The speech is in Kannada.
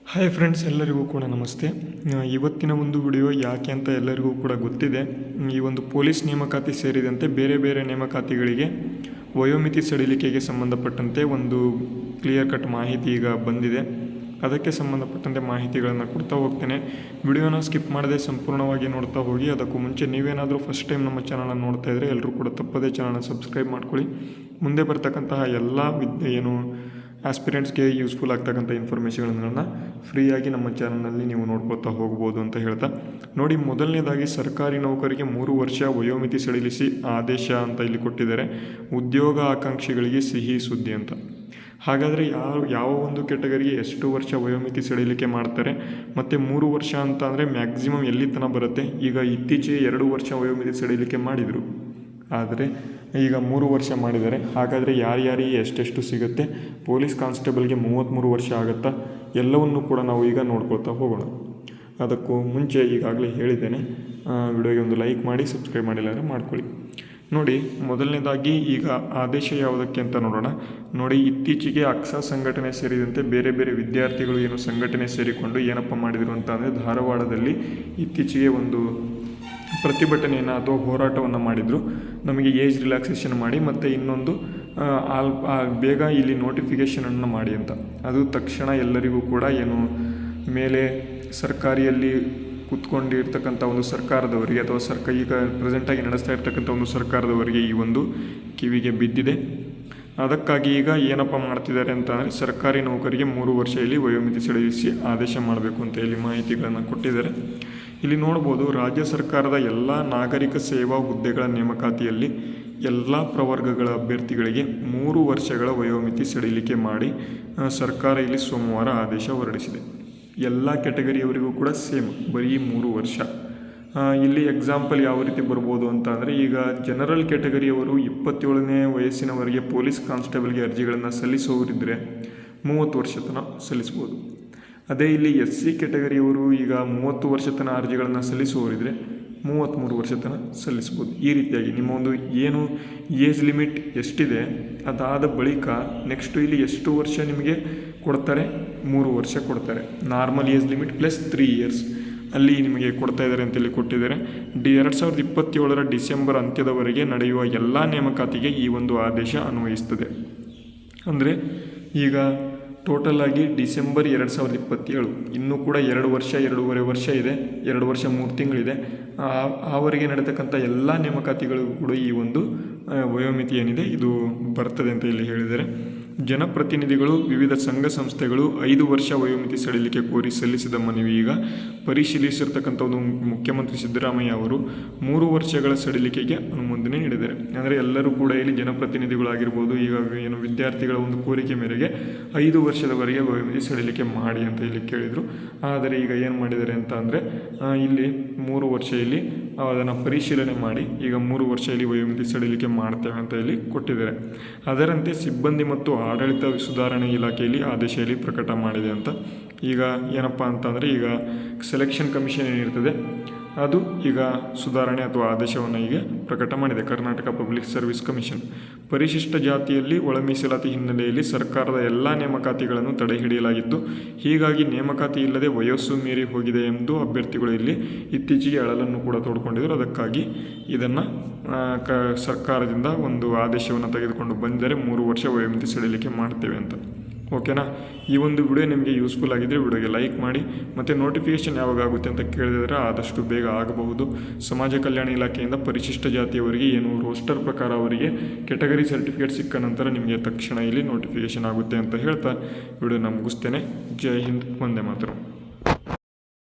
ಹಾಯ್ ಫ್ರೆಂಡ್ಸ್, ಎಲ್ಲರಿಗೂ ಕೂಡ ನಮಸ್ತೆ. ಇವತ್ತಿನ ಒಂದು ವಿಡಿಯೋ ಯಾಕೆ ಅಂತ ಎಲ್ಲರಿಗೂ ಕೂಡ ಗೊತ್ತಿದೆ. ಈ ಒಂದು ಪೊಲೀಸ್ ನೇಮಕಾತಿ ಸೇರಿದಂತೆ ಬೇರೆ ಬೇರೆ ನೇಮಕಾತಿಗಳಿಗೆ ವಯೋಮಿತಿ ಸಡಿಲಿಕೆಗೆ ಸಂಬಂಧಪಟ್ಟಂತೆ ಒಂದು ಕ್ಲಿಯರ್ ಕಟ್ ಮಾಹಿತಿ ಈಗ ಬಂದಿದೆ. ಅದಕ್ಕೆ ಸಂಬಂಧಪಟ್ಟಂತೆ ಮಾಹಿತಿಗಳನ್ನು ಕೊಡ್ತಾ ಹೋಗ್ತೇನೆ. ವಿಡಿಯೋನ ಸ್ಕಿಪ್ ಮಾಡದೆ ಸಂಪೂರ್ಣವಾಗಿ ನೋಡ್ತಾ ಹೋಗಿ. ಅದಕ್ಕೂ ಮುಂಚೆ ನೀವೇನಾದರೂ ಫಸ್ಟ್ ಟೈಮ್ ನಮ್ಮ ಚಾನಲನ್ನು ನೋಡ್ತಾ ಇದ್ದರೆ ಎಲ್ಲರೂ ಕೂಡ ತಪ್ಪದೇ ಚಾನಲ್ನ ಸಬ್ಸ್ಕ್ರೈಬ್ ಮಾಡ್ಕೊಳ್ಳಿ. ಮುಂದೆ ಬರ್ತಕ್ಕಂತಹ ಎಲ್ಲ ಆಸ್ಪಿರೆಂಟ್ಸ್ಗೆ ಯೂಸ್ಫುಲ್ ಆಗ್ತಕ್ಕಂಥ ಇನ್ಫಾರ್ಮೇಷನ್ಗಳನ್ನು ಫ್ರೀಯಾಗಿ ನಮ್ಮ ಚಾನಲ್ನಲ್ಲಿ ನೀವು ನೋಡ್ಕೊಳ್ತಾ ಹೋಗ್ಬೋದು ಅಂತ ಹೇಳ್ತಾ ನೋಡಿ. ಮೊದಲನೇದಾಗಿ ಸರ್ಕಾರಿ ನೌಕರಿಗೆ 3 ವರ್ಷ ವಯೋಮಿತಿ ಸಡಿಲಿಸಿ ಆದೇಶ ಅಂತ ಇಲ್ಲಿ ಕೊಟ್ಟಿದ್ದಾರೆ. ಉದ್ಯೋಗ ಆಕಾಂಕ್ಷಿಗಳಿಗೆ ಸಿಹಿ ಸುದ್ದಿ ಅಂತ. ಹಾಗಾದರೆ ಯಾವ ಒಂದು ಕೆಟಗರಿಗೆ ಎಷ್ಟು ವರ್ಷ ವಯೋಮಿತಿ ಸಡಿಲಿಕೆ ಮಾಡ್ತಾರೆ, ಮತ್ತು 3 ವರ್ಷ ಅಂತ ಅಂದರೆ ಮ್ಯಾಕ್ಸಿಮಮ್ ಎಲ್ಲಿ ತನಕ ಬರುತ್ತೆ? ಈಗ ಇತ್ತೀಚೆಗೆ 2 ವರ್ಷ ವಯೋಮಿತಿ ಸಡಿಲಿಕೆ ಮಾಡಿದರು, ಆದರೆ ಈಗ 3 ವರ್ಷ ಮಾಡಿದ್ದಾರೆ. ಹಾಗಾದರೆ ಯಾರ್ಯಾರಿಗೆ ಎಷ್ಟೆಷ್ಟು ಸಿಗುತ್ತೆ? ಪೊಲೀಸ್ ಕಾನ್ಸ್ಟೇಬಲ್ಗೆ 33 ವರ್ಷ ಆಗುತ್ತಾ? ಎಲ್ಲವನ್ನೂ ಕೂಡ ನಾವು ಈಗ ನೋಡ್ಕೊಳ್ತಾ ಹೋಗೋಣ. ಅದಕ್ಕೂ ಮುಂಚೆ ಈಗಾಗಲೇ ಹೇಳಿದ್ದೇನೆ, ವಿಡಿಯೋಗೆ ಒಂದು ಲೈಕ್ ಮಾಡಿ, ಸಬ್ಸ್ಕ್ರೈಬ್ ಮಾಡಿಲ್ಲ ಅಂದರೆ ಮಾಡ್ಕೊಳ್ಳಿ. ನೋಡಿ, ಮೊದಲನೇದಾಗಿ ಈಗ ಆದೇಶ ಯಾವುದಕ್ಕೆ ಅಂತ ನೋಡೋಣ. ನೋಡಿ, ಇತ್ತೀಚೆಗೆ ಅಕ್ಸಾ ಸಂಘಟನೆ ಸೇರಿದಂತೆ ಬೇರೆ ಬೇರೆ ವಿದ್ಯಾರ್ಥಿಗಳು ಏನು ಸಂಘಟನೆ ಸೇರಿಕೊಂಡು ಏನಪ್ಪ ಮಾಡಿದರು ಅಂತ ಅಂದರೆ, ಧಾರವಾಡದಲ್ಲಿ ಇತ್ತೀಚೆಗೆ ಒಂದು ಪ್ರತಿಭಟನೆಯನ್ನು ಅಥವಾ ಹೋರಾಟವನ್ನು ಮಾಡಿದರು. ನಮಗೆ ಏಜ್ ರಿಲ್ಯಾಕ್ಸೇಷನ್ ಮಾಡಿ ಮತ್ತು ಇನ್ನೊಂದು ಬೇಗ ಇಲ್ಲಿ ನೋಟಿಫಿಕೇಷನನ್ನು ಮಾಡಿ ಅಂತ. ಅದು ತಕ್ಷಣ ಎಲ್ಲರಿಗೂ ಕೂಡ ಏನು ಮೇಲೆ ಸರ್ಕಾರಿಯಲ್ಲಿ ಕೂತ್ಕೊಂಡಿರ್ತಕ್ಕಂಥ ಒಂದು ಸರ್ಕಾರದವರಿಗೆ ಅಥವಾ ಈಗ ಪ್ರೆಸೆಂಟಾಗಿ ನಡೆಸ್ತಾ ಇರ್ತಕ್ಕಂಥ ಒಂದು ಸರ್ಕಾರದವರಿಗೆ ಈ ಒಂದು ಕಿವಿಗೆ ಬಿದ್ದಿದೆ. ಅದಕ್ಕಾಗಿ ಈಗ ಏನಪ್ಪ ಮಾಡ್ತಿದ್ದಾರೆ ಅಂತ ಅಂದರೆ, ಸರ್ಕಾರಿ ನೌಕರಿಗೆ 3 ವರ್ಷ ಇಲ್ಲಿ ವಯೋಮಿತಿ ಸಡಿಲಿಸಿ ಆದೇಶ ಮಾಡಬೇಕು ಅಂತ ಇಲ್ಲಿ ಮಾಹಿತಿಗಳನ್ನು ಕೊಟ್ಟಿದ್ದಾರೆ. ಇಲ್ಲಿ ನೋಡ್ಬೋದು, ರಾಜ್ಯ ಸರ್ಕಾರದ ಎಲ್ಲ ನಾಗರಿಕ ಸೇವಾ ಹುದ್ದೆಗಳ ನೇಮಕಾತಿಯಲ್ಲಿ ಎಲ್ಲ ಪ್ರವರ್ಗಗಳ ಅಭ್ಯರ್ಥಿಗಳಿಗೆ 3 ವರ್ಷಗಳ ವಯೋಮಿತಿ ಸಡಿಲಿಕೆ ಮಾಡಿ ಸರ್ಕಾರ ಇಲ್ಲಿ ಸೋಮವಾರ ಆದೇಶ ಹೊರಡಿಸಿದೆ. ಎಲ್ಲ ಕೆಟಗರಿಯವರಿಗೂ ಕೂಡ ಸೇಮ್, ಬರೀ 3 ವರ್ಷ. ಇಲ್ಲಿ ಎಕ್ಸಾಂಪಲ್ ಯಾವ ರೀತಿ ಬರ್ಬೋದು ಅಂತ ಅಂದರೆ, ಈಗ ಜನರಲ್ ಕೆಟಗರಿಯವರು 27ನೇ ವಯಸ್ಸಿನವರೆಗೆ ಪೊಲೀಸ್ ಕಾನ್ಸ್ಟೇಬಲ್ಗೆ ಅರ್ಜಿಗಳನ್ನು ಸಲ್ಲಿಸುವವರಿದ್ದರೆ 30 ವರ್ಷ ತನಕ ಸಲ್ಲಿಸ್ಬೋದು. ಅದೇ ಇಲ್ಲಿ SC ಕೆಟಗರಿಯವರು ಈಗ 30 ವರ್ಷ ತನಕ ಅರ್ಜಿಗಳನ್ನು ಸಲ್ಲಿಸುವವರಿದ್ದರೆ 33 ವರ್ಷ ತನಕ ಸಲ್ಲಿಸ್ಬೋದು. ಈ ರೀತಿಯಾಗಿ ನಿಮ್ಮ ಒಂದು ಏನು ಏಜ್ ಲಿಮಿಟ್ ಎಷ್ಟಿದೆ ಅದಾದ ಬಳಿಕ ನೆಕ್ಸ್ಟು ಇಲ್ಲಿ ಎಷ್ಟು ವರ್ಷ ನಿಮಗೆ ಕೊಡ್ತಾರೆ? 3 ವರ್ಷ ಕೊಡ್ತಾರೆ. Normal age limit plus 3 years ಅಲ್ಲಿ ನಿಮಗೆ ಕೊಡ್ತಾ ಇದ್ದಾರೆ ಅಂತೇಳಿ ಕೊಟ್ಟಿದ್ದಾರೆ. 2027 ಡಿಸೆಂಬರ್ ಅಂತ್ಯದವರೆಗೆ ನಡೆಯುವ ಎಲ್ಲ ನೇಮಕಾತಿಗೆ ಈ ಒಂದು ಆದೇಶ ಅನ್ವಯಿಸ್ತದೆ. ಅಂದರೆ ಈಗ ಟೋಟಲ್ ಆಗಿ ಡಿಸೆಂಬರ್ 2027, ಇನ್ನೂ ಕೂಡ 2 ವರ್ಷ 2.5 ವರ್ಷ ಇದೆ, 2 ವರ್ಷ 3 ತಿಂಗಳಿದೆ. ಆವರೆಗೆ ನಡೆತಕ್ಕಂಥ ಎಲ್ಲ ನೇಮಕಾತಿಗಳಿಗೂ ಕೂಡ ಈ ಒಂದು ವಯೋಮಿತಿ ಏನಿದೆ ಇದು ಬರ್ತದೆ ಅಂತ ಇಲ್ಲಿ ಹೇಳಿದ್ದಾರೆ. ಜನಪ್ರತಿನಿಧಿಗಳು, ವಿವಿಧ ಸಂಘ ಸಂಸ್ಥೆಗಳು 5 ವರ್ಷ ವಯೋಮಿತಿ ಸಡಿಲಿಕೆ ಕೋರಿ ಸಲ್ಲಿಸಿದ ಮನವಿ ಈಗ ಪರಿಶೀಲಿಸಿರ್ತಕ್ಕಂಥದ್ದು ಮುಖ್ಯಮಂತ್ರಿ ಸಿದ್ದರಾಮಯ್ಯ ಅವರು 3 ವರ್ಷಗಳ ಸಡಿಲಿಕೆಗೆ ಅನುಮೋದನೆ ನೀಡಿದ್ದಾರೆ. ಅಂದರೆ ಎಲ್ಲರೂ ಕೂಡ ಇಲ್ಲಿ ಜನಪ್ರತಿನಿಧಿಗಳಾಗಿರ್ಬೋದು, ಈಗ ಏನು ವಿದ್ಯಾರ್ಥಿಗಳ ಒಂದು ಕೋರಿಕೆ ಮೇರೆಗೆ 5 ವರ್ಷದವರೆಗೆ ವಯೋಮಿತಿ ಸಡಿಲಿಕೆ ಮಾಡಿ ಅಂತ ಇಲ್ಲಿ ಕೇಳಿದರು. ಆದರೆ ಈಗ ಏನು ಮಾಡಿದ್ದಾರೆ ಅಂತ ಅಂದರೆ, ಇಲ್ಲಿ 3 ವರ್ಷ ಇಲ್ಲಿ ಅದನ್ನು ಪರಿಶೀಲನೆ ಮಾಡಿ ಈಗ 3 ವರ್ಷ ಇಲ್ಲಿ ವಯೋಮಿತಿ ಸಡಿಲಿಕೆ ಮಾಡ್ತೇವೆ ಅಂತ ಇಲ್ಲಿ ಕೊಟ್ಟಿದ್ದಾರೆ. ಅದರಂತೆ ಸಿಬ್ಬಂದಿ ಮತ್ತು ಆಡಳಿತ ಸುಧಾರಣೆ ಇಲಾಖೆಯಲ್ಲಿ ಆದೇಶದಲ್ಲಿ ಪ್ರಕಟ ಮಾಡಿದೆ ಅಂತ. ಈಗ ಏನಪ್ಪ ಅಂತಂದರೆ, ಈಗ ಸೆಲೆಕ್ಷನ್ ಕಮಿಷನ್ ಏನಿರ್ತದೆ ಅದು ಈಗ ಸುಧಾರಣೆ ಅಥವಾ ಆದೇಶವನ್ನು ಈಗ ಪ್ರಕಟ ಮಾಡಿದೆ. ಕರ್ನಾಟಕ ಪಬ್ಲಿಕ್ ಸರ್ವಿಸ್ ಕಮಿಷನ್ ಪರಿಶಿಷ್ಟ ಜಾತಿಯಲ್ಲಿ ಒಳ ಮೀಸಲಾತಿ ಹಿನ್ನೆಲೆಯಲ್ಲಿ ಸರ್ಕಾರದ ಎಲ್ಲ ನೇಮಕಾತಿಗಳನ್ನು ತಡೆ ಹಿಡಿಯಲಾಗಿತ್ತು. ಹೀಗಾಗಿ ನೇಮಕಾತಿ ಇಲ್ಲದೆ ವಯಸ್ಸು ಮೀರಿ ಹೋಗಿದೆ ಎಂದು ಅಭ್ಯರ್ಥಿಗಳು ಇಲ್ಲಿ ಇತ್ತೀಚೆಗೆ ಅಳಲನ್ನು ಕೂಡ ತೋಡ್ಕೊಂಡಿದ್ದರು. ಅದಕ್ಕಾಗಿ ಇದನ್ನು ಸರ್ಕಾರದಿಂದ ಒಂದು ಆದೇಶವನ್ನು ತೆಗೆದುಕೊಂಡು ಬಂದರೆ 3 ವರ್ಷ ವಯೋಮಿತಿ ಸಡಿಲಿಕೆ ಮಾಡ್ತೇವೆ ಅಂತ. ಓಕೆನಾ? ಈ ಒಂದು ವಿಡಿಯೋ ನಿಮಗೆ ಯೂಸ್ಫುಲ್ ಆಗಿದ್ದರೆ ವಿಡಿಯೋಗೆ ಲೈಕ್ ಮಾಡಿ. ಮತ್ತು ನೋಟಿಫಿಕೇಷನ್ ಯಾವಾಗ ಆಗುತ್ತೆ ಅಂತ ಕೇಳಿದರೆ ಆದಷ್ಟು ಬೇಗ ಆಗಬಹುದು. ಸಮಾಜ ಕಲ್ಯಾಣ ಇಲಾಖೆಯಿಂದ ಪರಿಶಿಷ್ಟ ಜಾತಿಯವರಿಗೆ ಏನು ರೋಸ್ಟರ್ ಪ್ರಕಾರ ಅವರಿಗೆ ಕೆಟಗರಿ ಸರ್ಟಿಫಿಕೇಟ್ ಸಿಕ್ಕ ನಂತರ ನಿಮಗೆ ತಕ್ಷಣ ಇಲ್ಲಿ ನೋಟಿಫಿಕೇಷನ್ ಆಗುತ್ತೆ ಅಂತ ಹೇಳ್ತಾ ವಿಡಿಯೋನ ಮುಗಿಸ್ತೇನೆ. ಜೈ ಹಿಂದ್, ವಂದೇ ಮಾತರಂ.